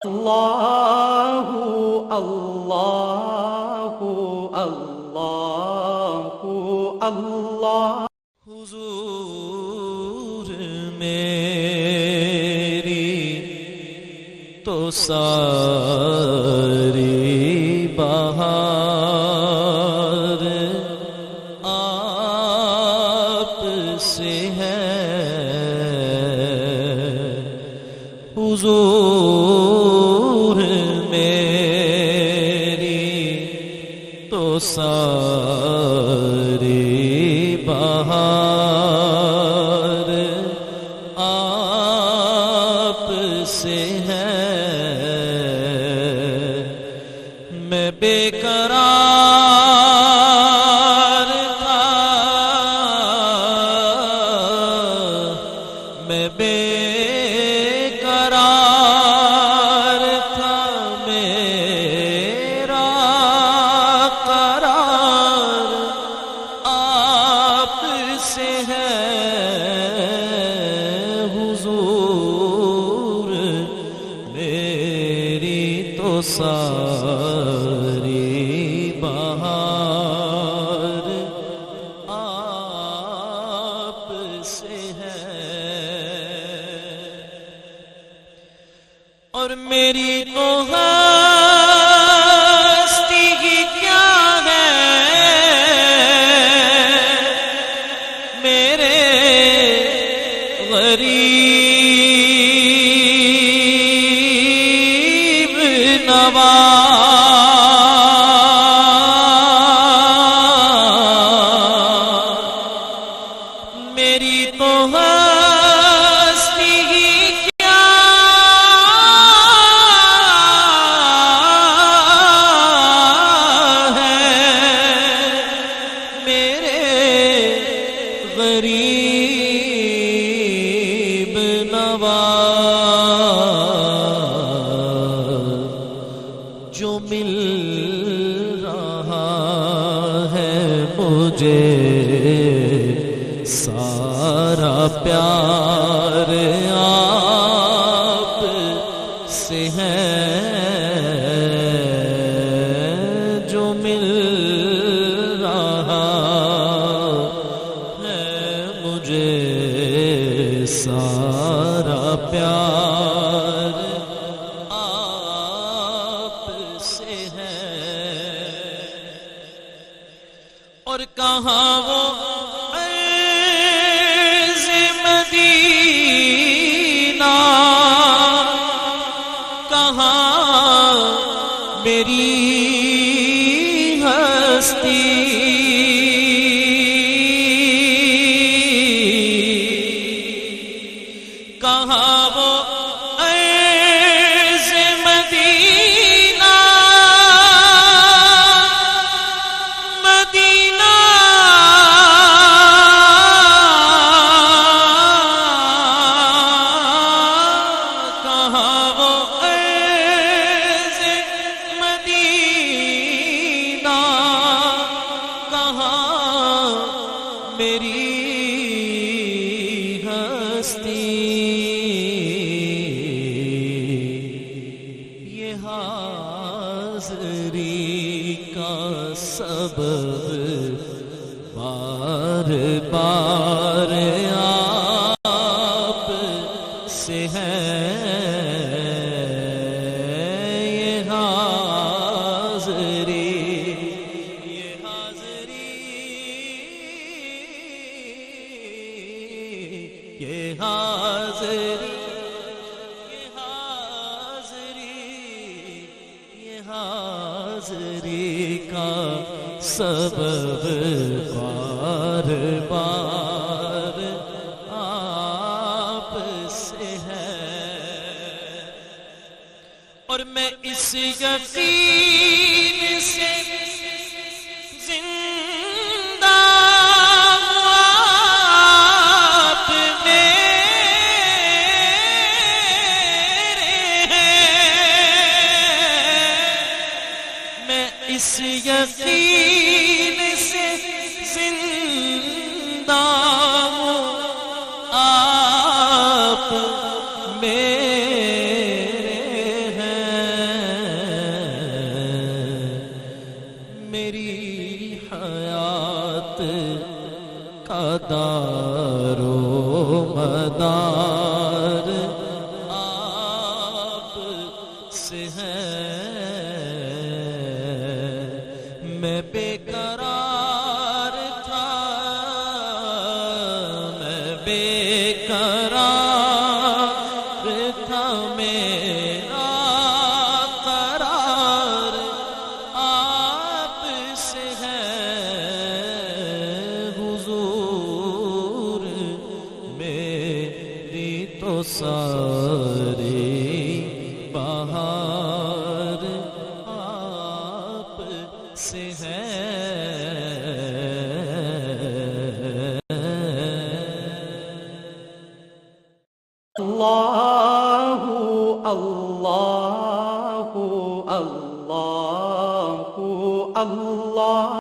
Allahu Allahu Allahu Allah حضور میری تو ساری بہار آپ سے ہے حضور میری تو ساری بہار آپ سے ہے میں بے قرار تھا میں بے قرار تھا میرا قرار آپ سے ہے حضور میری تو ساری بہار آپ سے ہے اور میری تو ہستی ہی کیا ہے میرے غریب نواز میری تو ہستی ہی کیا ہے میرے غریب نواز جو مل رہا ہے مجھے سارا پیار آپ سے ہے جو مل رہا ہے مجھے سارا پیار آپ سے ہے اور کہاں وہ عرض مدینہ کہاں میری ہستی کہاں وہ عرض مدینہ مدینہ کہاں وہ عرض مدینہ کہاں میری ہستی یہ حاضری کا سبب بار بار آپ سے ہے یہ حاضری یہ حاضری یہ حاضری کا سبب بار بار آپ سے ہے اور میں اس یقین سے زندہ آپ میرے ہیں میں اس یقین سے زندہ ہوں آپ میرے ہیں دار و مدار آپ سے ہے میں بے قرار تھا میں بے قرار تھا میرا قرار آپ سے ہے حضور میری تو ساری بہار آپ سے ہے اللہ اللہ اللہ اللہ